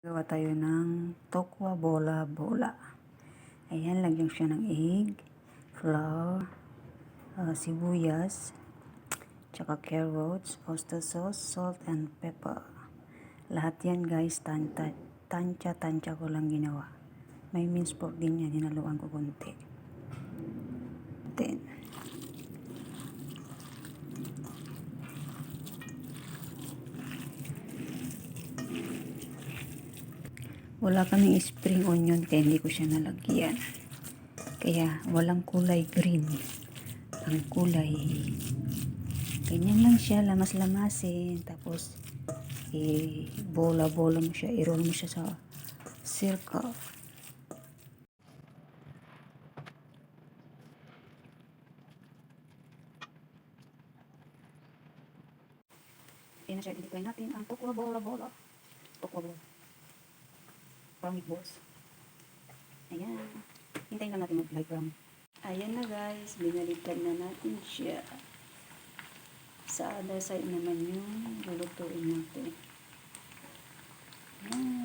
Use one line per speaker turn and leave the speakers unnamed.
Gawa tayo ng tokwa bola-bola. Ayan, lagyan siya ng egg, flour, sibuyas, tsaka carrots, oyster sauce, salt, and pepper. Lahat yan guys, tansya ko lang ginawa. May minced pork din yan, hinaluan ko konti. Then, wala kaming spring onion kaya hindi ko siya nalagyan. Kaya walang kulay green. Ang kulay, ganyan lang siya, lamas-lamasin. Tapos, bola-bola mo siya, i-roll mo siya sa circle. Ayan na siya, i-deploy natin ang tokwa bola-bola. Tokwa bola. Parang meatballs. Ayan. Hintayin lang natin mag-light brown. Ayan na guys, binaliktad na natin siya. Sa other side naman yung lulutuin natin. Ayan.